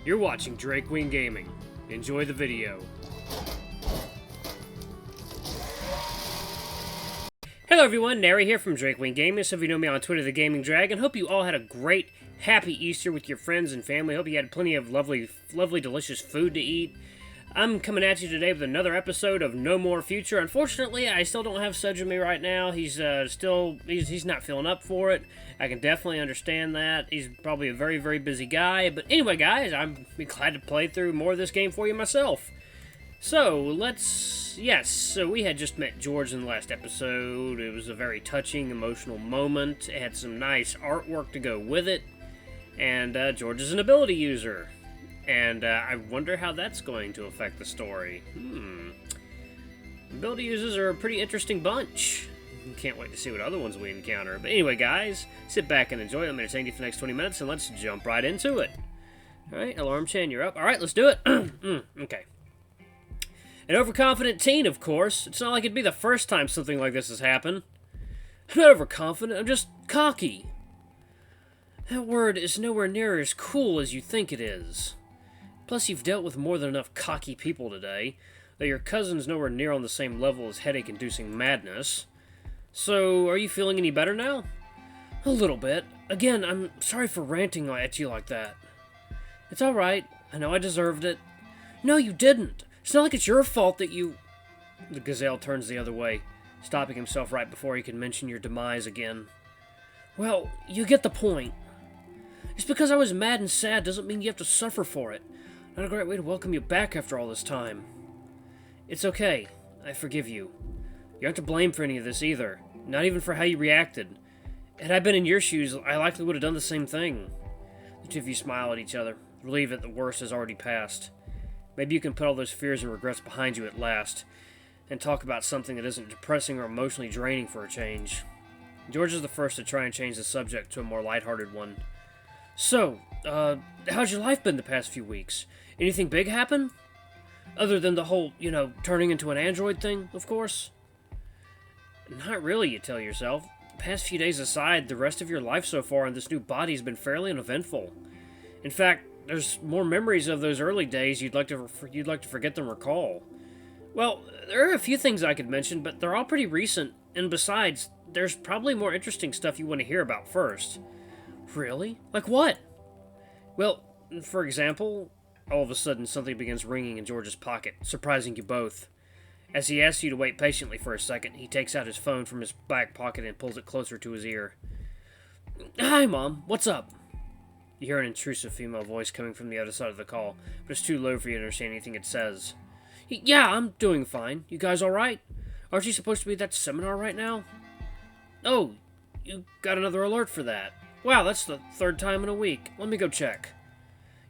You're watching Recounting Gaming. Enjoy the video. Hello everyone, Nary here from Recounting Gaming. Some of you know me on Twitter, The Gaming Dragon. Hope you all had a great, happy Easter with your friends and family. Hope you had plenty of lovely, delicious food to eat. I'm coming at you today with another episode of No More Future. Unfortunately, I still don't have Sudge with me right now. He's not feeling up for it. I can definitely understand that. He's probably a very, very busy guy. But anyway, guys, I'm glad to play through more of this game for you myself. So, so we had just met George in the last episode. It was a very touching, emotional moment. It had some nice artwork to go with it. And George is an ability user. And I wonder how that's going to affect the story. Ability users are a pretty interesting bunch. Can't wait to see what other ones we encounter. But anyway, guys, sit back and enjoy. I'm entertaining you for the next 20 minutes, and let's jump right into it. Alright, Alarm Chan, you're up. Alright, let's do it. Okay. An overconfident teen, of course. It's not like it'd be the first time something like this has happened. I'm not overconfident, I'm just cocky. That word is nowhere near as cool as you think it is. Plus, you've dealt with more than enough cocky people today, though your cousin's nowhere near on the same level as headache-inducing madness. So, are you feeling any better now? A little bit. Again, I'm sorry for ranting at you like that. It's alright. I know I deserved it. No, you didn't. It's not like it's your fault that you... The gazelle turns the other way, stopping himself right before he can mention your demise again. Well, you get the point. Just because I was mad and sad doesn't mean you have to suffer for it. Not a great way to welcome you back after all this time. It's okay. I forgive you. You aren't to blame for any of this either. Not even for how you reacted. Had I been in your shoes, I likely would have done the same thing. The two of you smile at each other, relieved that the worst has already passed. Maybe you can put all those fears and regrets behind you at last, and talk about something that isn't depressing or emotionally draining for a change. George is the first to try and change the subject to a more lighthearted one. So, how's your life been the past few weeks? Anything big happen? Other than the whole, turning into an android thing, of course? Not really, you tell yourself. The past few days aside, the rest of your life so far in this new body has been fairly uneventful. In fact, there's more memories of those early days you'd like to forget than recall. Well, there are a few things I could mention, but they're all pretty recent, and besides, there's probably more interesting stuff you want to hear about first. Really? Like what? Well, for example, all of a sudden something begins ringing in George's pocket, surprising you both. As he asks you to wait patiently for a second, he takes out his phone from his back pocket and pulls it closer to his ear. Hi, Mom. What's up? You hear an intrusive female voice coming from the other side of the call, but it's too low for you to understand anything it says. Yeah, I'm doing fine. You guys alright? Aren't you supposed to be at that seminar right now? Oh, you got another alert for that. Wow, that's the third time in a week. Let me go check.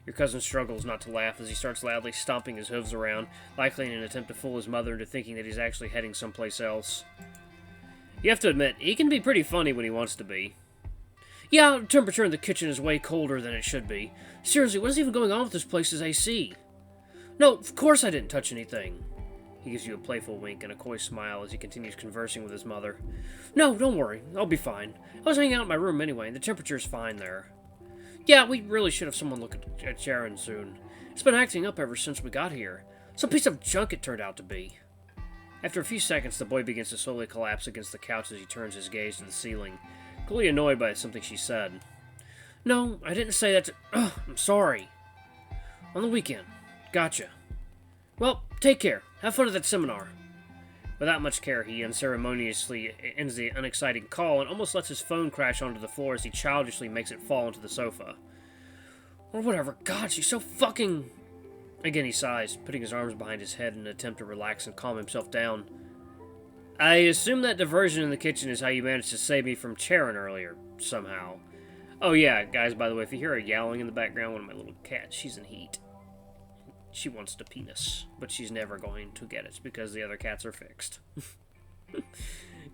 Your cousin struggles not to laugh as he starts loudly stomping his hooves around, likely in an attempt to fool his mother into thinking that he's actually heading someplace else. You have to admit, he can be pretty funny when he wants to be. Yeah, the temperature in the kitchen is way colder than it should be. Seriously, what is even going on with this place's AC? No, of course I didn't touch anything. He gives you a playful wink and a coy smile as he continues conversing with his mother. No, don't worry. I'll be fine. I was hanging out in my room anyway, and the temperature's fine there. Yeah, we really should have someone look at Sharon soon. It's been acting up ever since we got here. Some piece of junk it turned out to be. After a few seconds, the boy begins to slowly collapse against the couch as he turns his gaze to the ceiling, clearly annoyed by something she said. No, I didn't say that to... I'm sorry. On the weekend. Gotcha. Well, take care. Have fun at that seminar. Without much care, he unceremoniously ends the unexciting call and almost lets his phone crash onto the floor as he childishly makes it fall onto the sofa. Or whatever. God, she's so fucking... Again he sighs, putting his arms behind his head in an attempt to relax and calm himself down. I assume that diversion in the kitchen is how you managed to save me from Charon earlier, somehow. Oh yeah, guys, by the way, if you hear her yowling in the background, one of my little cats, she's in heat. She wants the penis, but she's never going to get it because the other cats are fixed.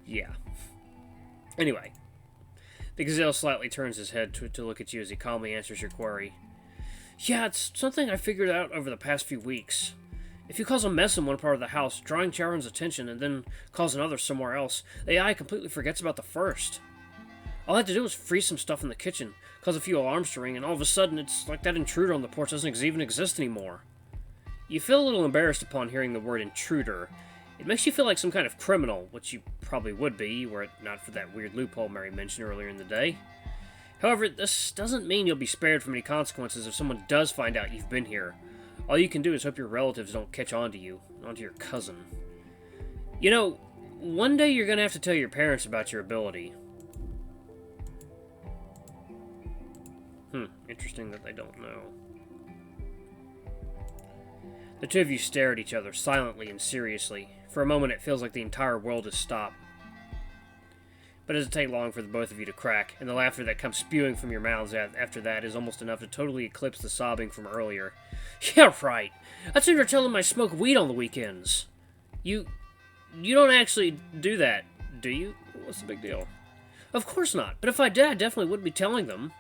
Yeah. Anyway, the gazelle slightly turns his head to look at you as he calmly answers your query. Yeah, it's something I figured out over the past few weeks. If you cause a mess in one part of the house, drawing Charon's attention, and then cause another somewhere else, the AI completely forgets about the first. All I had to do was freeze some stuff in the kitchen, cause a few alarms to ring, and all of a sudden it's like that intruder on the porch doesn't even exist anymore. You feel a little embarrassed upon hearing the word intruder. It makes you feel like some kind of criminal, which you probably would be, were it not for that weird loophole Mary mentioned earlier in the day. However, this doesn't mean you'll be spared from any consequences if someone does find out you've been here. All you can do is hope your relatives don't catch on to you, onto your cousin. You know, one day you're gonna have to tell your parents about your ability. Interesting that they don't know. The two of you stare at each other silently and seriously. For a moment, it feels like the entire world has stopped. But it doesn't take long for the both of you to crack, and the laughter that comes spewing from your mouths after that is almost enough to totally eclipse the sobbing from earlier. Yeah, right. That's when you're telling them I smoke weed on the weekends. You don't actually do that, do you? What's the big deal? Of course not, but if I did, I definitely would be telling them.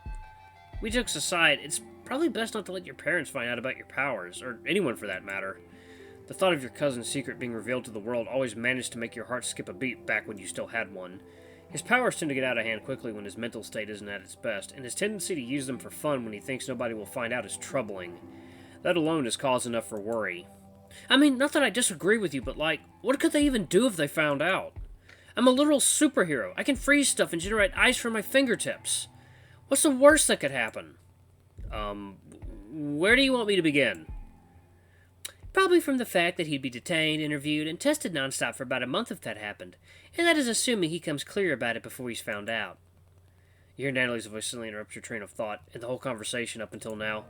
We jokes aside, it's probably best not to let your parents find out about your powers, or anyone for that matter. The thought of your cousin's secret being revealed to the world always managed to make your heart skip a beat back when you still had one. His powers tend to get out of hand quickly when his mental state isn't at its best, and his tendency to use them for fun when he thinks nobody will find out is troubling. That alone is cause enough for worry. I mean, not that I disagree with you, but like, what could they even do if they found out? I'm a literal superhero. I can freeze stuff and generate ice from my fingertips. What's the worst that could happen? Where do you want me to begin? Probably from the fact that he'd be detained, interviewed, and tested nonstop for about a month if that happened. And that is assuming he comes clear about it before he's found out. You hear Natalie's voice suddenly interrupt your train of thought, and the whole conversation up until now.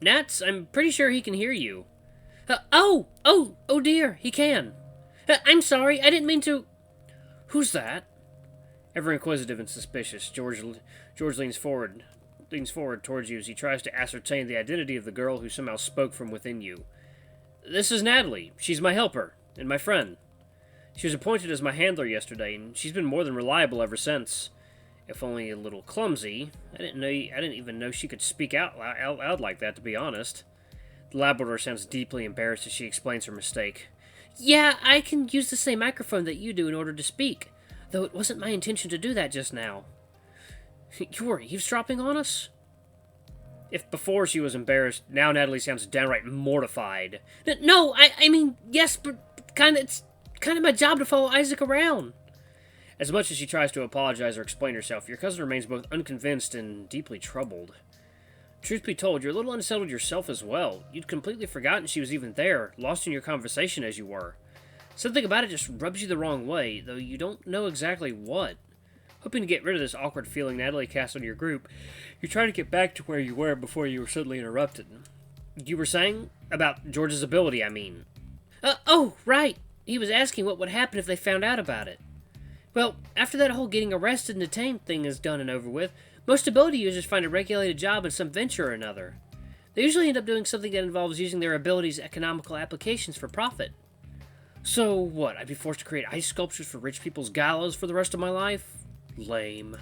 Nats, I'm pretty sure he can hear you. Oh dear, he can. I'm sorry, I didn't mean to... Who's that? Ever inquisitive and suspicious, George leans forward towards you as he tries to ascertain the identity of the girl who somehow spoke from within you. This is Natalie. She's my helper, and my friend. She was appointed as my handler yesterday, and she's been more than reliable ever since. If only a little clumsy. I didn't even know she could speak out loud like that, to be honest. The Labrador sounds deeply embarrassed as she explains her mistake. Yeah, I can use the same microphone that you do in order to speak, though it wasn't my intention to do that just now. You were eavesdropping on us? If before she was embarrassed, now Natalie sounds downright mortified. No, I mean, yes, but it's kind of my job to follow Isaac around. As much as she tries to apologize or explain herself, your cousin remains both unconvinced and deeply troubled. Truth be told, you're a little unsettled yourself as well. You'd completely forgotten she was even there, lost in your conversation as you were. Something about it just rubs you the wrong way, though you don't know exactly what. Hoping to get rid of this awkward feeling Natalie cast on your group, you try to get back to where you were before you were suddenly interrupted. You were saying? About George's ability, I mean. Oh, right. He was asking what would happen if they found out about it. Well, after that whole getting arrested and detained thing is done and over with, most ability users find a regulated job in some venture or another. They usually end up doing something that involves using their abilities' economical applications for profit. So what, I'd be forced to create ice sculptures for rich people's galas for the rest of my life? Lame.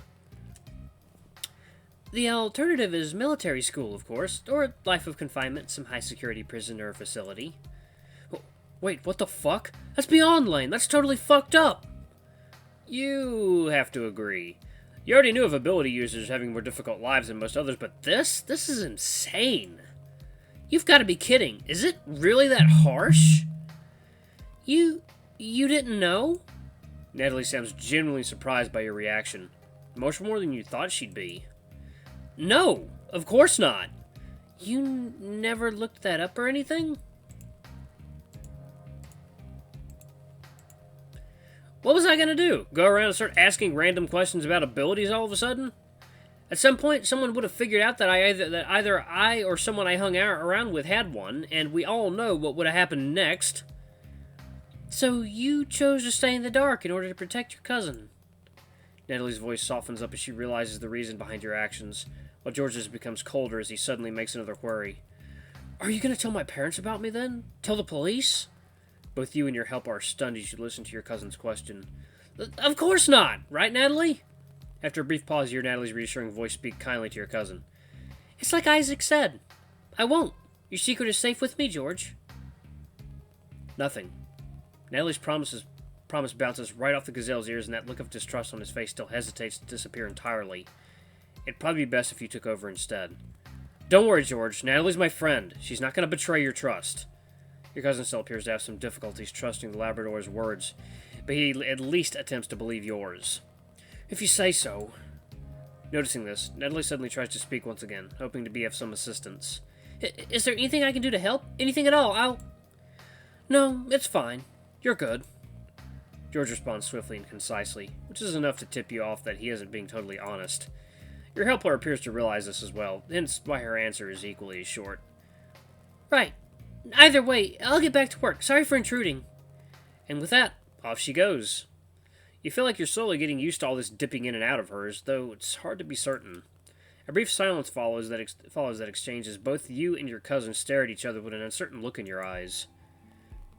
The alternative is military school, of course, or life of confinement, some high-security prison or facility. Wait, what the fuck? That's beyond lame. That's totally fucked up. You have to agree. You already knew of ability users having more difficult lives than most others, but this is insane. You've got to be kidding. Is it really that harsh? You didn't know? Natalie sounds genuinely surprised by your reaction. Much more than you thought she'd be. No, of course not. You never looked that up or anything? What was I gonna do? Go around and start asking random questions about abilities all of a sudden? At some point, someone would have figured out that either I or someone I hung out around with had one, and we all know what would have happened next. So you chose to stay in the dark in order to protect your cousin. Natalie's voice softens up as she realizes the reason behind your actions, while George's becomes colder as he suddenly makes another query. Are you going to tell my parents about me then? Tell the police? Both you and your helper are stunned as you listen to your cousin's question. Of course not! Right, Natalie? After a brief pause, you hear Natalie's reassuring voice speak kindly to your cousin. It's like Isaac said. I won't. Your secret is safe with me, George. Nothing. Natalie's promise is promise bounces right off the gazelle's ears, and that look of distrust on his face still hesitates to disappear entirely. It'd probably be best if you took over instead. Don't worry, George. Natalie's my friend. She's not going to betray your trust. Your cousin still appears to have some difficulties trusting the Labrador's words, but he at least attempts to believe yours. If you say so. Noticing this, Natalie suddenly tries to speak once again, hoping to be of some assistance. Is there anything I can do to help? Anything at all? No, it's fine. You're good. George responds swiftly and concisely, which is enough to tip you off that he isn't being totally honest. Your helper appears to realize this as well, hence why her answer is equally as short. Right. Either way, I'll get back to work. Sorry for intruding. And with that, off she goes. You feel like you're slowly getting used to all this dipping in and out of hers, though it's hard to be certain. A brief silence follows that exchange as both you and your cousin stare at each other with an uncertain look in your eyes.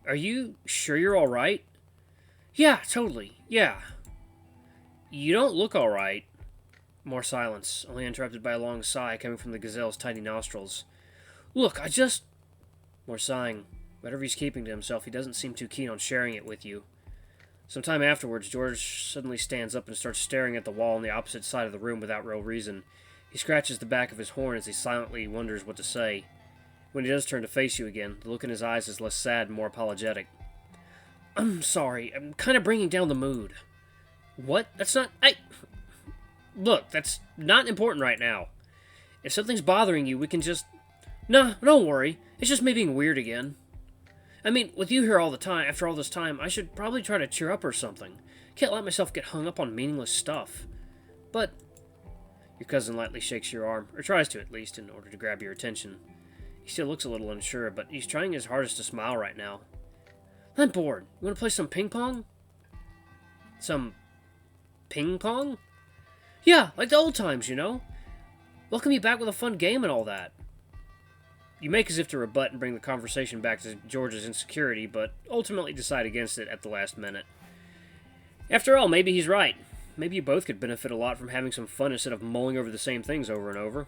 Are you sure you're alright? Yeah, totally. Yeah. You don't look alright. More silence, only interrupted by a long sigh coming from the gazelle's tiny nostrils. Look, More sighing. Whatever he's keeping to himself, he doesn't seem too keen on sharing it with you. Some time afterwards, George suddenly stands up and starts staring at the wall on the opposite side of the room without real reason. He scratches the back of his horn as he silently wonders what to say. When he does turn to face you again, the look in his eyes is less sad and more apologetic. I'm sorry, I'm kind of bringing down the mood. What? That's not... Look, that's not important right now. If something's bothering you, we can just... Nah, don't worry. It's just me being weird again. I mean, with you here all the time, after all this time, I should probably try to cheer up or something. Can't let myself get hung up on meaningless stuff. But... Your cousin lightly shakes your arm, or tries to at least, in order to grab your attention. He still looks a little unsure, but he's trying his hardest to smile right now. I'm bored. You want to play some ping pong? Some... ping pong? Yeah, like the old times, you know? Welcome you back with a fun game and all that. You make as if to rebut and bring the conversation back to George's insecurity, but ultimately decide against it at the last minute. After all, maybe he's right. Maybe you both could benefit a lot from having some fun instead of mulling over the same things over and over.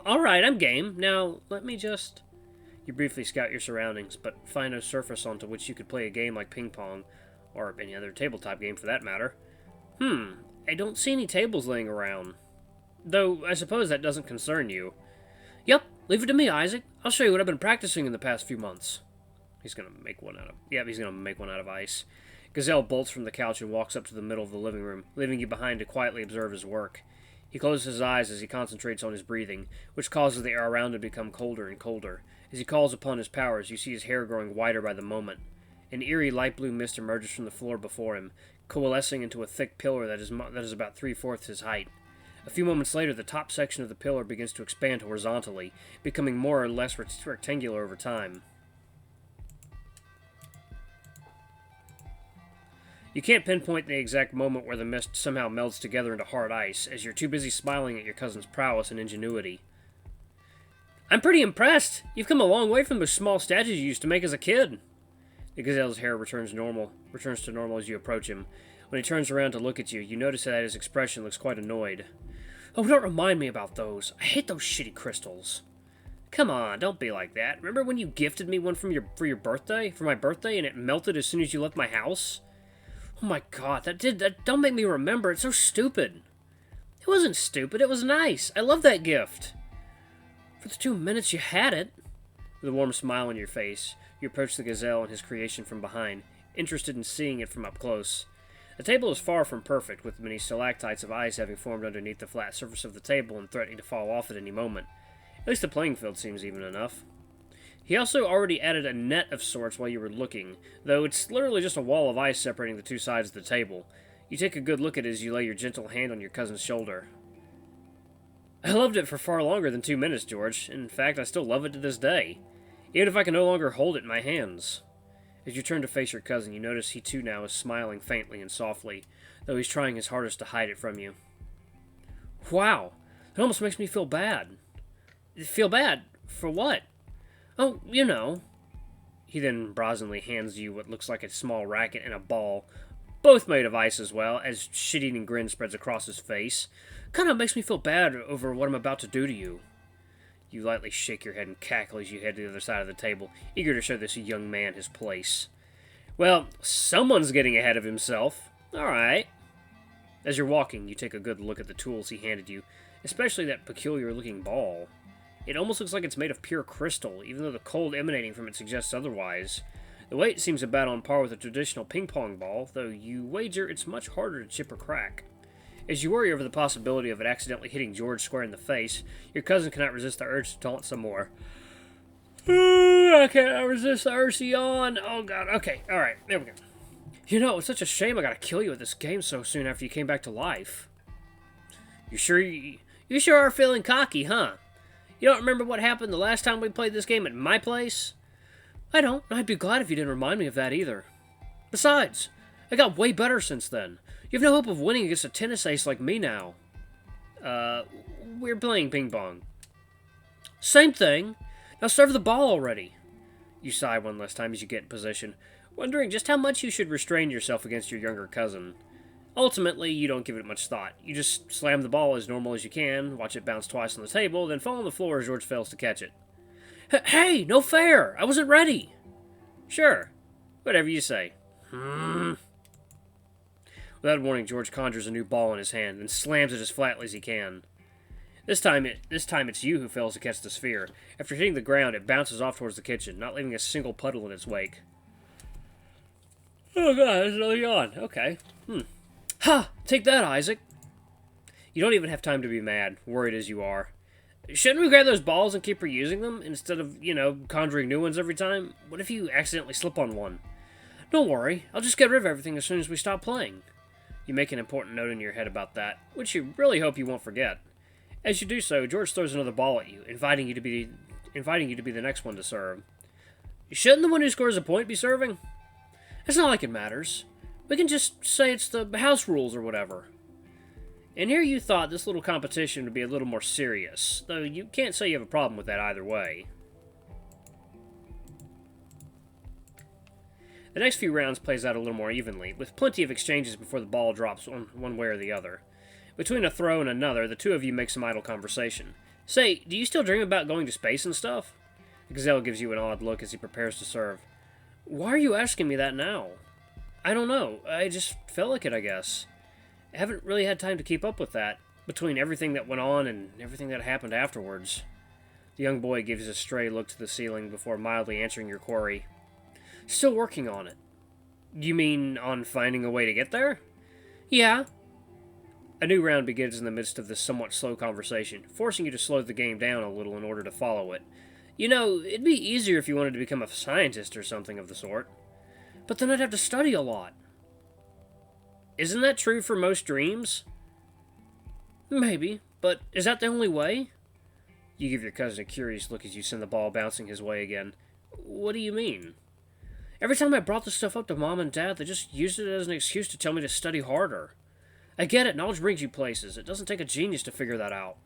Alright, I'm game. Now, let me just... You briefly scout your surroundings, but find no surface onto which you could play a game like ping pong, or any other tabletop game for that matter. I don't see any tables laying around. Though, I suppose that doesn't concern you. Yep, leave it to me, Isaac. I'll show you what I've been practicing in the past few months. He's gonna make one out of ice. Gazelle bolts from the couch and walks up to the middle of the living room, leaving you behind to quietly observe his work. He closes his eyes as he concentrates on his breathing, which causes the air around him to become colder and colder. As he calls upon his powers, you see his hair growing whiter by the moment. An eerie light blue mist emerges from the floor before him, coalescing into a thick pillar that is about 3/4 his height. A few moments later, the top section of the pillar begins to expand horizontally, becoming more or less rectangular over time. You can't pinpoint the exact moment where the mist somehow melts together into hard ice, as you're too busy smiling at your cousin's prowess and ingenuity. I'm pretty impressed! You've come a long way from those small statues you used to make as a kid! The gazelle's hair returns to normal as you approach him. When he turns around to look at you, you notice that his expression looks quite annoyed. Oh, don't remind me about those. I hate those shitty crystals. Come on, don't be like that. Remember when you gifted me one for my birthday, and it melted as soon as you left my house? Oh my god, that don't make me remember. It's so stupid. It wasn't stupid, it was nice. I love that gift. For the 2 minutes you had it. With a warm smile on your face, you approach the gazelle and his creation from behind, interested in seeing it from up close. The table is far from perfect, with many stalactites of ice having formed underneath the flat surface of the table and threatening to fall off at any moment. At least the playing field seems even enough. He also already added a net of sorts while you were looking, though it's literally just a wall of ice separating the two sides of the table. You take a good look at it as you lay your gentle hand on your cousin's shoulder. I loved it for far longer than 2 minutes, George. In fact, I still love it to this day, even if I can no longer hold it in my hands. As you turn to face your cousin, you notice he too now is smiling faintly and softly, though he's trying his hardest to hide it from you. Wow, it almost makes me feel bad. Feel bad? For what? Oh, you know. He then brazenly hands you what looks like a small racket and a ball, both made of ice as well, as shit-eating grin spreads across his face. Kinda makes me feel bad over what I'm about to do to you. You lightly shake your head and cackle as you head to the other side of the table, eager to show this young man his place. Well, someone's getting ahead of himself. Alright. As you're walking, you take a good look at the tools he handed you, especially that peculiar-looking ball. It almost looks like it's made of pure crystal, even though the cold emanating from it suggests otherwise. The weight seems about on par with a traditional ping-pong ball, though you wager it's much harder to chip or crack. As you worry over the possibility of it accidentally hitting George square in the face, your cousin cannot resist the urge to taunt some more. I can't resist the urge to yawn. Oh god, okay, alright, there we go. You know, it's such a shame I gotta kill you at this game so soon after you came back to life. You sure are feeling cocky, huh? You don't remember what happened the last time we played this game at my place? I don't. I'd be glad if you didn't remind me of that either. Besides, I got way better since then. You have no hope of winning against a tennis ace like me now. We're playing ping pong. Same thing. Now serve the ball already. You sigh one last time as you get in position, wondering just how much you should restrain yourself against your younger cousin. Ultimately, you don't give it much thought. You just slam the ball as normal as you can, watch it bounce twice on the table, then fall on the floor as George fails to catch it. Hey, no fair! I wasn't ready! Sure. Whatever you say. Without warning, George conjures a new ball in his hand and slams it as flatly as he can. This time it's you who fails to catch the sphere. After hitting the ground, it bounces off towards the kitchen, not leaving a single puddle in its wake. Oh god, there's another yawn. Okay. Ha! Take that, Isaac! You don't even have time to be mad, worried as you are. Shouldn't we grab those balls and keep reusing them, instead of, conjuring new ones every time? What if you accidentally slip on one? Don't worry, I'll just get rid of everything as soon as we stop playing. You make an important note in your head about that, which you really hope you won't forget. As you do so, George throws another ball at you, inviting you to be the next one to serve. Shouldn't the one who scores a point be serving? It's not like it matters. We can just say it's the house rules or whatever. And here you thought this little competition would be a little more serious, though you can't say you have a problem with that either way. The next few rounds plays out a little more evenly, with plenty of exchanges before the ball drops one way or the other. Between a throw and another, the two of you make some idle conversation. Say, do you still dream about going to space and stuff? The Gazelle gives you an odd look as he prepares to serve. Why are you asking me that now? I don't know. I just felt like it, I guess. I haven't really had time to keep up with that, between everything that went on and everything that happened afterwards. The young boy gives a stray look to the ceiling before mildly answering your query. Still working on it. You mean on finding a way to get there? Yeah. A new round begins in the midst of this somewhat slow conversation, forcing you to slow the game down a little in order to follow it. You know, it'd be easier if you wanted to become a scientist or something of the sort. But then I'd have to study a lot. Isn't that true for most dreams? Maybe, but is that the only way? You give your cousin a curious look as you send the ball bouncing his way again. What do you mean? Every time I brought this stuff up to Mom and Dad, they just used it as an excuse to tell me to study harder. I get it, knowledge brings you places. It doesn't take a genius to figure that out.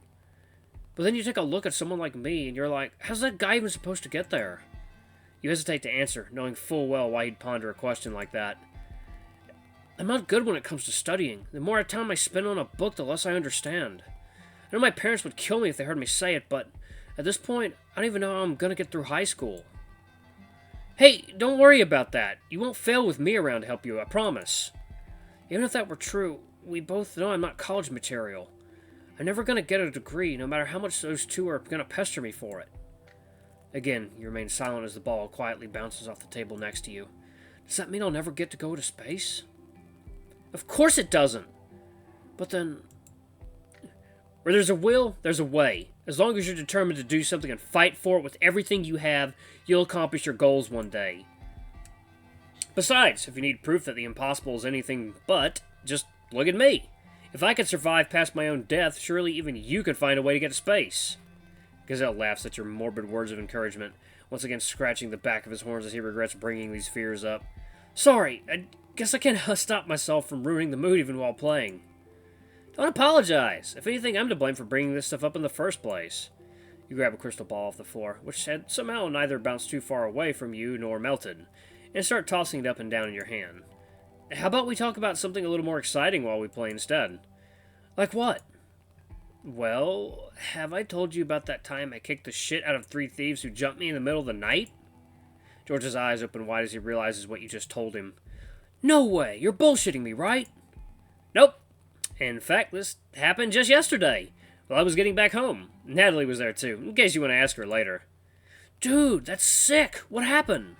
But then you take a look at someone like me, and you're like, how's that guy even supposed to get there? You hesitate to answer, knowing full well why he'd ponder a question like that. I'm not good when it comes to studying. The more time I spend on a book, the less I understand. I know my parents would kill me if they heard me say it, but at this point, I don't even know how I'm gonna get through high school. Hey, don't worry about that. You won't fail with me around to help you, I promise. Even if that were true, we both know I'm not college material. I'm never gonna get a degree, no matter how much those two are gonna pester me for it. Again, you remain silent as the ball quietly bounces off the table next to you. Does that mean I'll never get to go to space? Of course it doesn't! But then... where there's a will, there's a way. As long as you're determined to do something and fight for it with everything you have, you'll accomplish your goals one day. Besides, if you need proof that the impossible is anything but, just look at me. If I could survive past my own death, surely even you could find a way to get to space. Gazelle laughs at your morbid words of encouragement, once again scratching the back of his horns as he regrets bringing these fears up. Sorry, I guess I can't stop myself from ruining the mood even while playing. Don't apologize. If anything, I'm to blame for bringing this stuff up in the first place. You grab a crystal ball off the floor, which had somehow neither bounced too far away from you nor melted, and start tossing it up and down in your hand. How about we talk about something a little more exciting while we play instead? Like what? Well, have I told you about that time I kicked the shit out of 3 thieves who jumped me in the middle of the night? George's eyes open wide as he realizes what you just told him. No way! You're bullshitting me, right? Nope. In fact, this happened just yesterday. While I was getting back home. Natalie was there too, in case you want to ask her later. Dude, that's sick! What happened?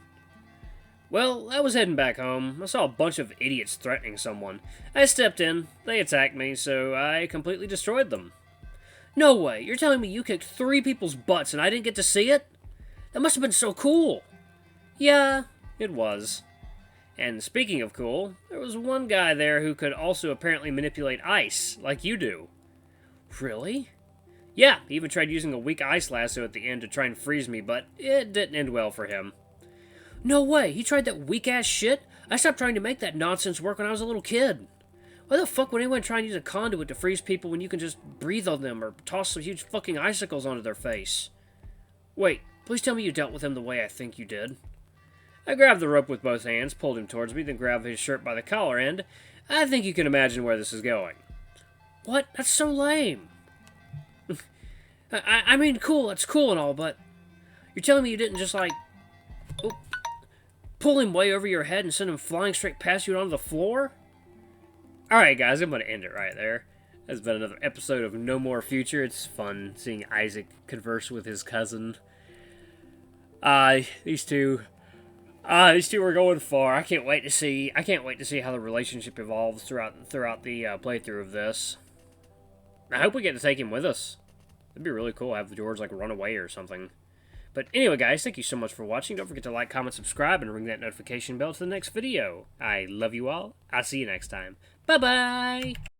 Well, I was heading back home. I saw a bunch of idiots threatening someone. I stepped in. They attacked me, so I completely destroyed them. No way! You're telling me you kicked 3 people's butts and I didn't get to see it? That must have been so cool! Yeah, it was. And speaking of cool, there was one guy there who could also apparently manipulate ice, like you do. Really? Yeah, he even tried using a weak ice lasso at the end to try and freeze me, but it didn't end well for him. No way, he tried that weak-ass shit? I stopped trying to make that nonsense work when I was a little kid. Why the fuck would anyone try and use a conduit to freeze people when you can just breathe on them or toss some huge fucking icicles onto their face? Wait, please tell me you dealt with him the way I think you did. I grabbed the rope with both hands, pulled him towards me, then grabbed his shirt by the collar end. I think you can imagine where this is going. What? That's so lame. I mean, cool, that's cool and all, but you're telling me you didn't just, like, pull him way over your head and send him flying straight past you and onto the floor? Alright, guys, I'm going to end it right there. That's been another episode of No More Future. It's fun seeing Isaac converse with his cousin. These two are going far. I can't wait to see how the relationship evolves throughout the playthrough of this. I hope we get to take him with us. It'd be really cool to have George, like, run away or something. But anyway, guys, thank you so much for watching. Don't forget to like, comment, subscribe, and ring that notification bell to the next video. I love you all. I'll see you next time. Bye-bye!